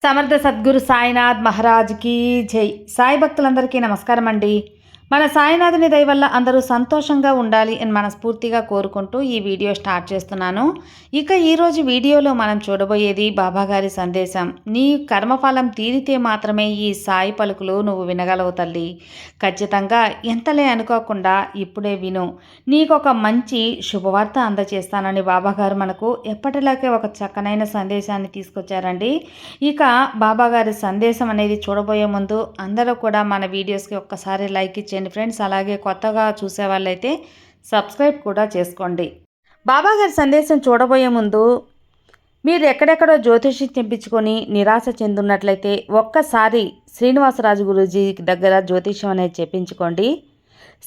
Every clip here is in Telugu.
సమర్థ సద్గురు సాయినాథ్ మహారాజ్కి జై. సాయి భక్తులందరికీ నమస్కారం అండి. మన సాయినాథుని దయ వల్ల అందరూ సంతోషంగా ఉండాలి అని మనస్ఫూర్తిగా కోరుకుంటూ ఈ వీడియో స్టార్ట్ చేస్తున్నాను. ఇక ఈరోజు వీడియోలో మనం చూడబోయేది బాబాగారి సందేశం. నీ కర్మఫలం తీరితే మాత్రమే ఈ సాయి పలుకులు నువ్వు వినగలవు తల్లి. ఖచ్చితంగా ఎంతలే అనుకోకుండా ఇప్పుడే విను. నీకొక మంచి శుభవార్త అందజేస్తానని బాబాగారు మనకు ఎప్పటిలాగే ఒక చక్కనైన సందేశాన్ని తీసుకొచ్చారండి. ఇక బాబాగారి సందేశం అనేది చూడబోయే ముందు అందరూ కూడా మన వీడియోస్కి ఒక్కసారి లైక్ ఇచ్చేయండి ఫ్రెండ్స్. అలాగే కొత్తగా చూసే వాళ్ళైతే సబ్స్క్రైబ్ కూడా చేసుకోండి. బాబాగారి సందేశం చూడబోయే ముందు మీరు ఎక్కడెక్కడో జ్యోతిషి తెప్పించుకొని నిరాశ చెందున్నట్లయితే ఒక్కసారి శ్రీనివాసరాజు గురూజీ దగ్గర జ్యోతిష్యం అనేది చెప్పించుకోండి.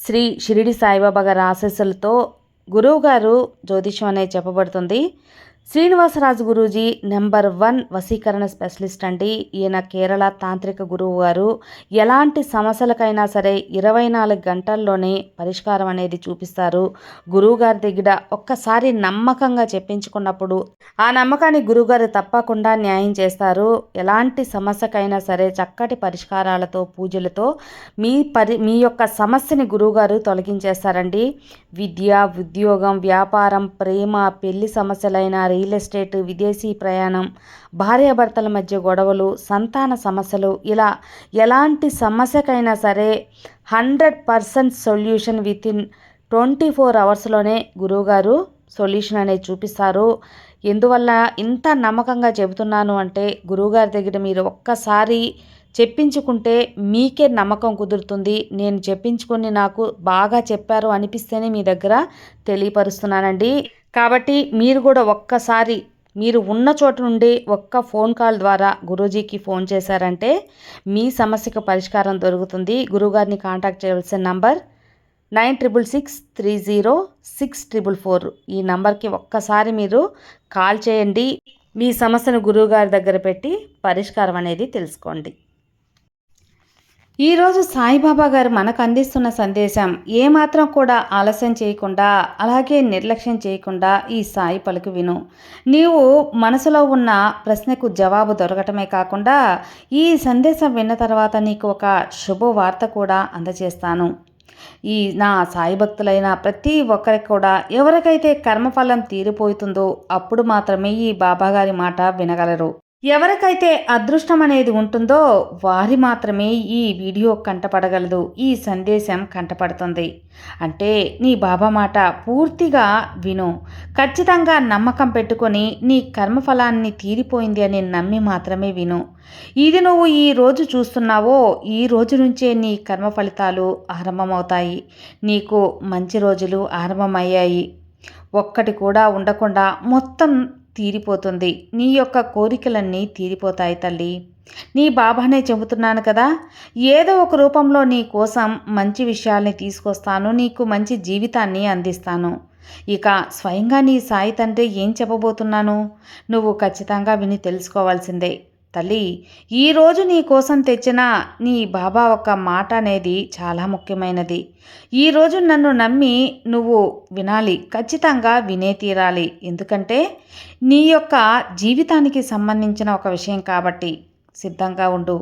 శ్రీ షిరిడి సాయిబాబా గారి ఆశీస్సులతో గురువు గారు జ్యోతిష్యం అనేది చెప్పబడుతుంది. శ్రీనివాసరాజు గురూజీ నెంబర్ 1 వశీకరణ స్పెషలిస్ట్ అండి. ఈయన కేరళ తాంత్రిక గురువు గారు. ఎలాంటి సమస్యలకైనా సరే 24 గంటల్లోనే పరిష్కారం అనేది చూపిస్తారు. గురువుగారి దగ్గర ఒక్కసారి నమ్మకంగా చెప్పించుకున్నప్పుడు ఆ నమ్మకాన్ని గురువుగారు తప్పకుండా న్యాయం చేస్తారు. ఎలాంటి సమస్యకైనా సరే చక్కటి పరిష్కారాలతో పూజలతో మీ యొక్క సమస్యని గురువుగారు తొలగించేస్తారండి. విద్య, ఉద్యోగం, వ్యాపారం, ప్రేమ, పెళ్లి సమస్యలైన రియల్ ఎస్టేట్, విదేశీ ప్రయాణం, భార్యాభర్తల మధ్య గొడవలు, సంతాన సమస్యలు, ఇలా ఎలాంటి సమస్యకైనా సరే 100% సొల్యూషన్ వితిన్ 24 అవర్స్లోనే గురువుగారు సొల్యూషన్ అనేది చూపిస్తారు. ఎందువల్ల ఇంత నమ్మకంగా చెబుతున్నాను అంటే గురువుగారి దగ్గర మీరు ఒక్కసారి చెప్పించుకుంటే మీకే నమ్మకం కుదురుతుంది. నేను చెప్పించుకొని నాకు బాగా చెప్పారు అనిపిస్తేనే మీ దగ్గర తెలియపరుస్తున్నానండి. కాబట్టి మీరు కూడా ఒక్కసారి మీరు ఉన్న చోటు నుండి ఒక్క ఫోన్ కాల్ ద్వారా గురూజీకి ఫోన్ చేశారంటే మీ సమస్యకు పరిష్కారం దొరుకుతుంది. గురువుగారిని కాంటాక్ట్ చేయవలసిన నంబర్ 9666306444. ఈ నంబర్కి ఒక్కసారి మీరు కాల్ చేయండి. మీ సమస్యను గురువుగారి దగ్గర పెట్టి పరిష్కారం అనేది తెలుసుకోండి. ఈరోజు సాయిబాబా గారు మనకు అందిస్తున్న సందేశం ఏమాత్రం కూడా ఆలస్యం చేయకుండా, అలాగే నిర్లక్ష్యం చేయకుండా ఈ సాయి పలుకు విను. నీవు మనసులో ఉన్న ప్రశ్నకు జవాబు దొరకటమే కాకుండా ఈ సందేశం విన్న తర్వాత నీకు ఒక శుభవార్త కూడా అందజేస్తాను. ఈ నా సాయి భక్తులైన ప్రతి ఒక్కరికి కూడా ఎవరికైతే కర్మఫలం తీరిపోతుందో అప్పుడు మాత్రమే ఈ బాబాగారి మాట వినగలరు. ఎవరికైతే అదృష్టం అనేది ఉంటుందో వారి మాత్రమే ఈ వీడియో కంటపడగలదు, ఈ సందేశం కంటపడుతుంది. అంటే నీ బాబా మాట పూర్తిగా విను. ఖచ్చితంగా నమ్మకం పెట్టుకొని నీ కర్మఫలాన్ని తీరిపోయింది అని నమ్మి మాత్రమే విను. ఇది నువ్వు ఈ రోజు చూస్తున్నావో ఈ రోజు నుంచే నీ కర్మ ఫలితాలు ఆరంభమవుతాయి. నీకు మంచి రోజులు ఆరంభమయ్యాయి. ఒక్కటి కూడా ఉండకుండా మొత్తం తీరిపోతుంది. నీ యొక్క కోరికలన్నీ తీరిపోతాయి తల్లి. నీ బాబానే చెబుతున్నాను కదా, ఏదో ఒక రూపంలో నీ కోసం మంచి విషయాల్ని తీసుకొస్తాను, నీకు మంచి జీవితాన్ని అందిస్తాను. ఇక స్వయంగా నీ సాయి తండ్రి ఏం చెప్పబోతున్నాను నువ్వు ఖచ్చితంగా విని తెలుసుకోవాల్సిందే తల్లి. ఈరోజు నీ కోసం తెచ్చిన నీ బాబా ఒక మాట అనేది చాలా ముఖ్యమైనది. ఈరోజు నన్ను నమ్మి నువ్వు వినాలి, ఖచ్చితంగా వినే తీరాలి. ఎందుకంటే నీ యొక్క జీవితానికి సంబంధించిన ఒక విషయం కాబట్టి సిద్ధంగా ఉండు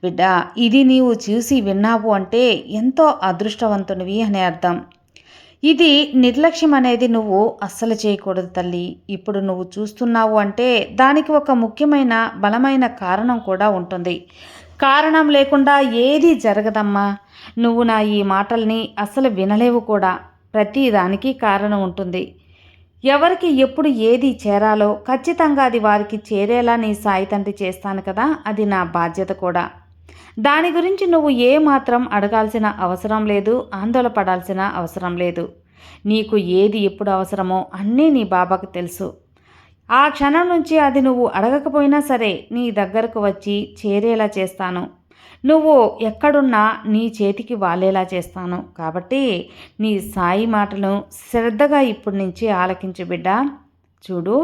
బిడ్డ. ఇది నీవు చూసి విన్నావు అంటే ఎంతో అదృష్టవంతునివి అనే అర్థం. ఇది నిర్లక్ష్యం అనేది నువ్వు అస్సలు చేయకూడదు తల్లి. ఇప్పుడు నువ్వు చూస్తున్నావు అంటే దానికి ఒక ముఖ్యమైన బలమైన కారణం కూడా ఉంటుంది. కారణం లేకుండా ఏది జరగదమ్మా. నువ్వు నా ఈ మాటల్ని అస్సలు వినలేవు కూడా. ప్రతి దానికి కారణం ఉంటుంది. ఎవరికి ఎప్పుడు ఏది చేరాలో ఖచ్చితంగా అది వారికి చేరేలా నీ సాయి తండ్రి చేస్తాను కదా, అది నా బాధ్యత కూడా. దాని గురించి నువ్వు ఏమాత్రం అడగాల్సిన అవసరం లేదు, ఆందోళన పడాల్సిన అవసరం లేదు. నీకు ఏది ఎప్పుడు అవసరమో అన్నీ నీ బాబాకు తెలుసు. ఆ క్షణం నుంచి అది నువ్వు అడగకపోయినా సరే నీ దగ్గరకు వచ్చి చేరేలా చేస్తాను. నువ్వు ఎక్కడున్నా నీ చేతికి వాలేలా చేస్తాను. కాబట్టి నీ సాయి మాటను శ్రద్ధగా ఇప్పటి నుంచి ఆలకించు బిడ్డ. చూడు,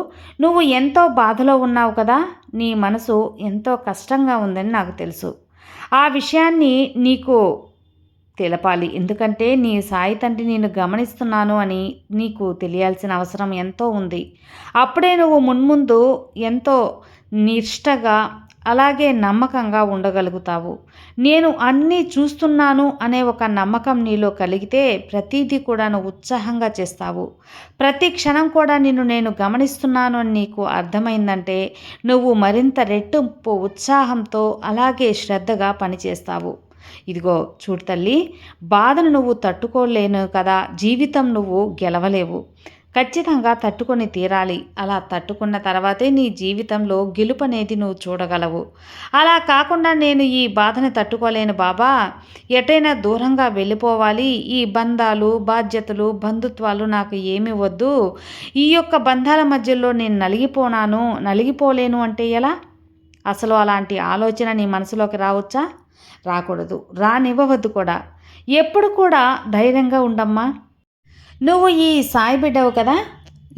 నువ్వు ఎంతో బాధలో ఉన్నావు కదా, నీ మనసు ఎంతో కష్టంగా ఉందని నాకు తెలుసు. ఆ విషయాన్ని నీకు తెలపాలి. ఎందుకంటే నీ సాయి తండ్రి నేను గమనిస్తున్నాను అని నీకు తెలియాల్సిన అవసరం ఎంతో ఉంది. అప్పుడే నువ్వు మున్ముందు ఎంతో నిష్టగా అలాగే నమ్మకంగా ఉండగలుగుతావు. నేను అన్నీ చూస్తున్నాను అనే ఒక నమ్మకం నీలో కలిగితే ప్రతీదీ కూడా నువ్వు ఉత్సాహంగా చేస్తావు. ప్రతి క్షణం కూడా నేను గమనిస్తున్నాను అని నీకు అర్థమైందంటే నువ్వు మరింత రెట్టింపు ఉత్సాహంతో అలాగే శ్రద్ధగా పనిచేస్తావు. ఇదిగో చూడు తల్లి, బాధను నువ్వు తట్టుకోలేను కదా, జీవితం నువ్వు గెలవలేవు. ఖచ్చితంగా తట్టుకొని తీరాలి. అలా తట్టుకున్న తర్వాతే నీ జీవితంలో గెలుపనేది నువ్వు చూడగలవు. అలా కాకుండా నేను ఈ బాధని తట్టుకోలేను బాబా, ఎటైనా దూరంగా వెళ్ళిపోవాలి, ఈ బంధాలు బాధ్యతలు బంధుత్వాలు నాకు ఏమీ వద్దు, ఈ యొక్క బంధాల మధ్యలో నేను నలిగిపోలేను అంటే ఎలా? అసలు అలాంటి ఆలోచన నీ మనసులోకి రావచ్చా? రాకూడదు, రానివ్వవద్దు కూడా. ఎప్పుడు కూడా ధైర్యంగా ఉండమ్మా. నువ్వు ఈ సాయి బిడ్డవు కదా,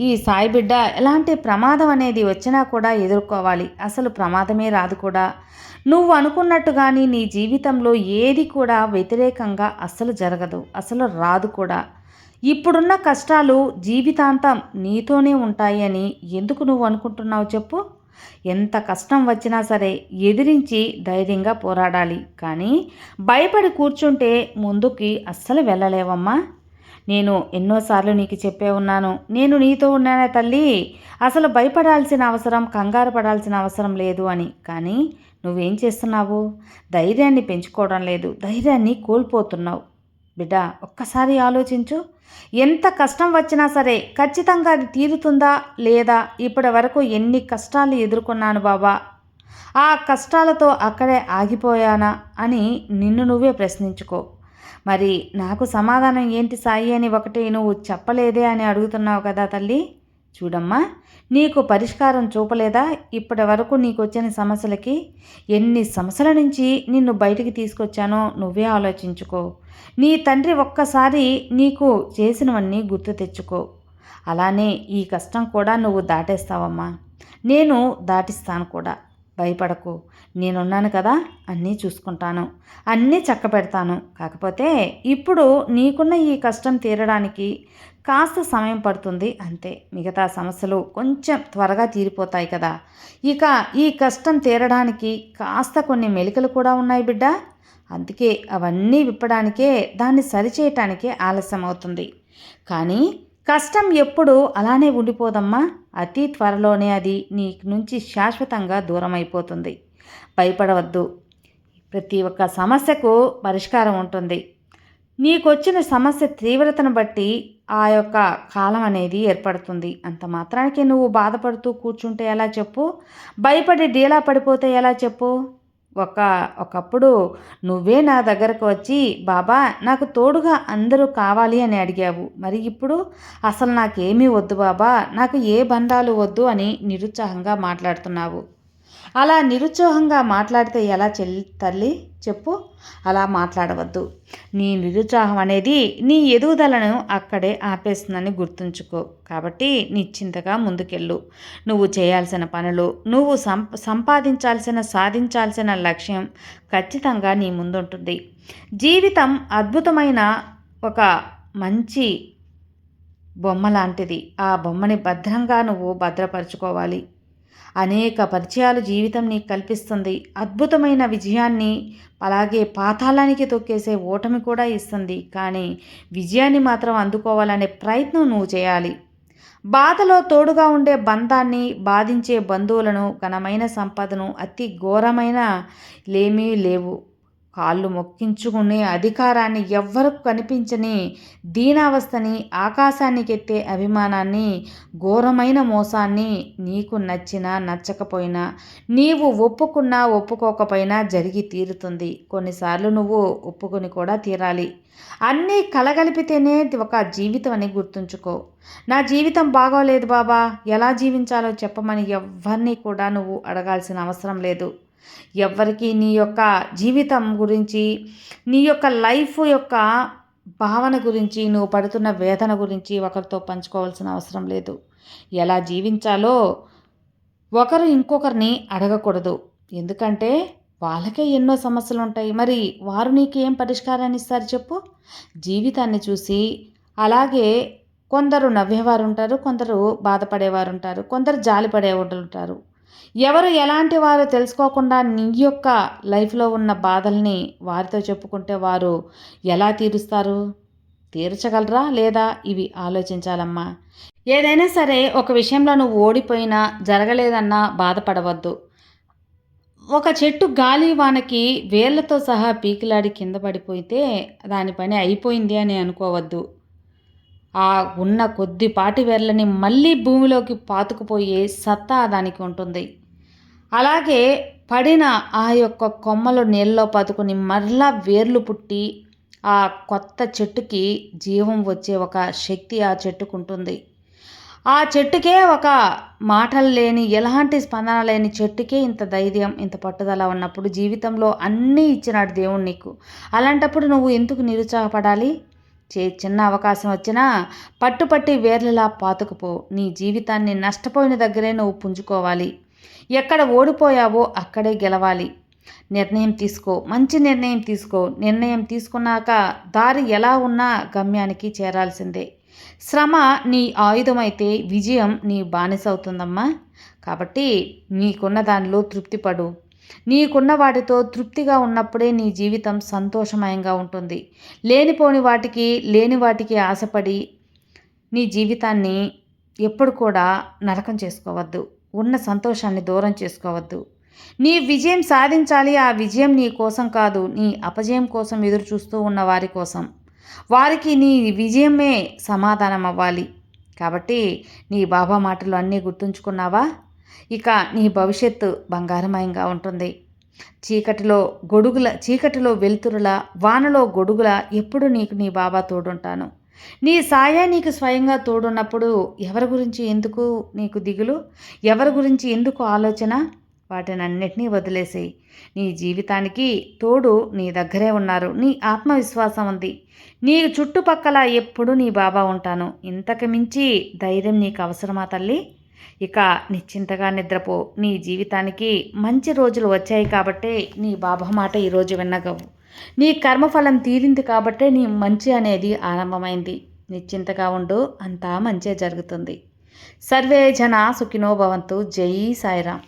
ఈ సాయి బిడ్డ ఎలాంటి ప్రమాదం అనేది వచ్చినా కూడా ఎదుర్కోవాలి. అసలు ప్రమాదమే రాదు కూడా. నువ్వు అనుకున్నట్టు కానీ నీ జీవితంలో ఏది కూడా వ్యతిరేకంగా అస్సలు జరగదు, అసలు రాదు కూడా. ఇప్పుడున్న కష్టాలు జీవితాంతం నీతోనే ఉంటాయి అని ఎందుకు నువ్వు అనుకుంటున్నావు చెప్పు? ఎంత కష్టం వచ్చినా సరే ఎదిరించి ధైర్యంగా పోరాడాలి. కానీ భయపడి కూర్చుంటే ముందుకి అస్సలు వెళ్ళలేవమ్మా. నేను ఎన్నోసార్లు నీకు చెప్పే ఉన్నాను, నేను నీతో ఉన్నానే తల్లి, అసలు భయపడాల్సిన అవసరం, కంగారు పడాల్సిన అవసరం లేదు అని. కానీ నువ్వేం చేస్తున్నావు? ధైర్యాన్ని పెంచుకోవడం లేదు, ధైర్యాన్ని కోల్పోతున్నావు. బిడ్డ, ఒక్కసారి ఆలోచించు. ఎంత కష్టం వచ్చినా సరే ఖచ్చితంగా అది తీరుతుందా లేదా? ఇప్పటి వరకు ఎన్ని కష్టాలు ఎదుర్కొన్నాను బాబా, ఆ కష్టాలతో అక్కడే ఆగిపోయానా అని నిన్ను నువ్వే ప్రశ్నించుకో. మరి నాకు సమాధానం ఏంటి సాయి అని ఒకటి నువ్వు చెప్పలేదే అని అడుగుతున్నావు కదా తల్లి. చూడమ్మా, నీకు పరిష్కారం చూపలేదా ఇప్పటి వరకు నీకు వచ్చిన సమస్యలకి? ఎన్ని సమస్యల నుంచి నిన్ను బయటికి తీసుకొచ్చానో నువ్వే ఆలోచించుకో. నీ తండ్రి ఒక్కసారి నీకు చేసినవన్నీ గుర్తు తెచ్చుకో. అలానే ఈ కష్టం కూడా నువ్వు దాటేస్తావమ్మా. నేను దాటిస్తాను కూడా. భయపడకు, నేనున్నాను కదా, అన్నీ చూసుకుంటాను, అన్నీ చక్కబెడతాను. కాకపోతే ఇప్పుడు నీకున్న ఈ కష్టం తీరడానికి కాస్త సమయం పడుతుంది అంతే. మిగతా సమస్యలు కొంచెం త్వరగా తీరిపోతాయి కదా. ఇక ఈ కష్టం తీరడానికి కాస్త కొన్ని మెలికలు కూడా ఉన్నాయి బిడ్డ. అందుకే అవన్నీ విప్పడానికే, దాన్ని సరిచేయటానికే ఆలస్యం అవుతుంది. కానీ కష్టం ఎప్పుడు అలానే ఉండిపోదమ్మా. అతి త్వరలోనే అది నీ నుంచి శాశ్వతంగా దూరం అయిపోతుంది. భయపడవద్దు. ప్రతి ఒక్క సమస్యకు పరిష్కారం ఉంటుంది. నీకొచ్చిన సమస్య తీవ్రతను బట్టి ఆ యొక్క కాలం అనేది ఏర్పడుతుంది. అంత మాత్రానికి నువ్వు బాధపడుతూ కూర్చుంటే ఎలా చెప్పు? భయపడి డీలా పడిపోతే ఎలా చెప్పు? ఒకప్పుడు నువ్వే నా దగ్గరకు వచ్చి బాబా నాకు తోడుగా అందరూ కావాలి అని అడిగావు. మరి ఇప్పుడు అసలు నాకేమీ వద్దు బాబా, నాకు ఏ బంధాలు వద్దు అని నిరుత్సాహంగా మాట్లాడుతున్నావు. అలా నిరుత్సాహంగా మాట్లాడితే ఎలా తల్లి చెప్పు? అలా మాట్లాడవద్దు. నీ నిరుత్సాహం అనేది నీ ఎదుగుదలను అక్కడే ఆపేస్తుందని గుర్తుంచుకో. కాబట్టి నిశ్చింతగా ముందుకెళ్ళు. నువ్వు చేయాల్సిన పనులు, నువ్వు సాధించాల్సిన లక్ష్యం ఖచ్చితంగా నీ ముందుంటుంది. జీవితం అద్భుతమైన ఒక మంచి బొమ్మ లాంటిది. ఆ బొమ్మని భద్రంగా నువ్వు భద్రపరచుకోవాలి. అనేక పరిచయాలు జీవితం నీకు కల్పిస్తుంది. అద్భుతమైన విజయాన్ని, అలాగే పాతాళానికి తొక్కేసే ఓటమి కూడా ఇస్తుంది. కానీ విజయాన్ని మాత్రం అందుకోవాలనే ప్రయత్నం నువ్వు చేయాలి. బాధలో తోడుగా ఉండే బంధాన్ని, బాధించే బంధువులను, ఘనమైన సంపదను, అతి ఘోరమైన లేమీ లేవు. కాళ్ళు మొక్కించుకునే అధికారాన్ని, ఎవ్వరకు కనిపించని దీనావస్థని, ఆకాశానికెత్తే అభిమానాన్ని, ఘోరమైన మోసాన్ని నీకు నచ్చినా నచ్చకపోయినా, నీవు ఒప్పుకున్నా ఒప్పుకోకపోయినా జరిగి తీరుతుంది. కొన్నిసార్లు నువ్వు ఒప్పుకొని కూడా తీరాలి. అన్నీ కలగలిపితేనే ఒక జీవితం అని గుర్తుంచుకో. నా జీవితం బాగోలేదు బాబా, ఎలా జీవించాలో చెప్పమని ఎవ్వరినీ కూడా నువ్వు అడగాల్సిన అవసరం లేదు. ఎవ్వరికీ నీ యొక్క జీవితం గురించి, నీ యొక్క లైఫ్ యొక్క భావన గురించి, నువ్వు పడుతున్న వేదన గురించి ఒకరితో పంచుకోవాల్సిన అవసరం లేదు. ఎలా జీవించాలో ఒకరు ఇంకొకరిని అడగకూడదు. ఎందుకంటే వాళ్ళకే ఎన్నో సమస్యలు ఉంటాయి. మరి వారు నీకు ఏం పరిష్కారాన్ని ఇస్తారు చెప్పు? జీవితాన్ని చూసి అలాగే కొందరు నవ్వేవారు ఉంటారు, కొందరు బాధపడేవారు ఉంటారు, కొందరు జాలిపడేవారు ఉంటారు. ఎవరు ఎలాంటి వారో తెలుసుకోకుండా నీ యొక్క లైఫ్‌లో ఉన్న బాధల్ని వారితో చెప్పుకుంటే వారు ఎలా తీరుస్తారు? తీర్చగలరా? లేదా? ఇవి ఆలోచించాలమ్మా. ఏదైనా సరే ఒక విషయంలో నువ్వు ఓడిపోయినా, జరగలేదన్నా బాధపడవద్దు. ఒక చెట్టు గాలి వానకి వేర్లతో సహా పీకిలాడి కింద పడిపోతే దాని పని అయిపోయింది అని అనుకోవద్దు. ఆ ఉన్న కొద్దిపాటి వేర్లని మళ్ళీ భూమిలోకి పాతుకుపోయే సత్తా దానికి ఉంటుంది. అలాగే పడిన ఆ యొక్క కొమ్మలు నీళ్ళలో పాతుకొని మరలా వేర్లు పుట్టి ఆ కొత్త చెట్టుకి జీవం వచ్చే ఒక శక్తి ఆ చెట్టుకుంటుంది. ఆ చెట్టుకే ఒక మాటలు లేని, ఎలాంటి స్పందన లేని చెట్టుకే ఇంత ధైర్యం, ఇంత పట్టుదల ఉన్నప్పుడు జీవితంలో అన్నీ ఇచ్చినాడు దేవుడు నీకు. అలాంటప్పుడు నువ్వు ఎందుకు నిరుత్సాహపడాలి? చిన్న అవకాశం వచ్చినా పట్టుపట్టి వేర్లలా పాతుకుపో. నీ జీవితాన్ని నష్టపోయిన దగ్గరే నువ్వు పుంజుకోవాలి. ఎక్కడ ఓడిపోయావో అక్కడే గెలవాలి. నిర్ణయం తీసుకో. మంచి నిర్ణయం తీసుకో. నిర్ణయం తీసుకున్నాక దారి ఎలా ఉన్నా గమ్యానికి చేరాల్సిందే. శ్రమ నీ ఆయుధమైతే విజయం నీ బానిసవుతుందమ్మా. కాబట్టి నీకున్న దానిలో తృప్తిపడు. నీకున్న వాటితో తృప్తిగా ఉన్నప్పుడే నీ జీవితం సంతోషమయంగా ఉంటుంది. లేని వాటికి ఆశపడి నీ జీవితాన్ని ఎప్పుడు కూడా నరకం చేసుకోవద్దు. ఉన్న సంతోషాన్ని దూరం చేసుకోవద్దు. నీ విజయం సాధించాలి. ఆ విజయం నీ కోసం కాదు, నీ అపజయం కోసం ఎదురు చూస్తూ ఉన్న వారి కోసం. వారికి నీ విజయమే సమాధానం అవ్వాలి. కాబట్టి నీ బాబా మాటలు అన్నీ గుర్తుంచుకున్నావా? ఇక నీ భవిష్యత్తు బంగారమయంగా ఉంటుంది. చీకటిలో వెలుతురులా, వానలో గొడుగులా ఎప్పుడు నీకు నీ బాబా తోడుంటాను. నీ సాయే నీకు స్వయంగా తోడున్నప్పుడు ఎవరి గురించి ఎందుకు నీకు దిగులు? ఎవరి గురించి ఎందుకు ఆలోచన? వాటినన్నిటినీ వదిలేసేయి. నీ జీవితానికి తోడు నీ దగ్గరే ఉన్నారు. నీ ఆత్మవిశ్వాసం ఉంది. నీ చుట్టుపక్కల ఎప్పుడూ నీ బాబా ఉంటాను. ఇంతకు మించి ధైర్యం నీకు అవసరమా తల్లి? ఇక నిశ్చింతగా నిద్రపో. నీ జీవితానికి మంచి రోజులు వచ్చాయి కాబట్టే నీ బాబా మాట ఈరోజు విన్నగవు. నీ కర్మఫలం తీరింది కాబట్టే నీ మంచి అనేది ఆరంభమైంది. నిశ్చింతగా ఉండు, అంతా మంచే జరుగుతుంది. సర్వే జనా సుఖినో భవంతు. జై సాయిరాం.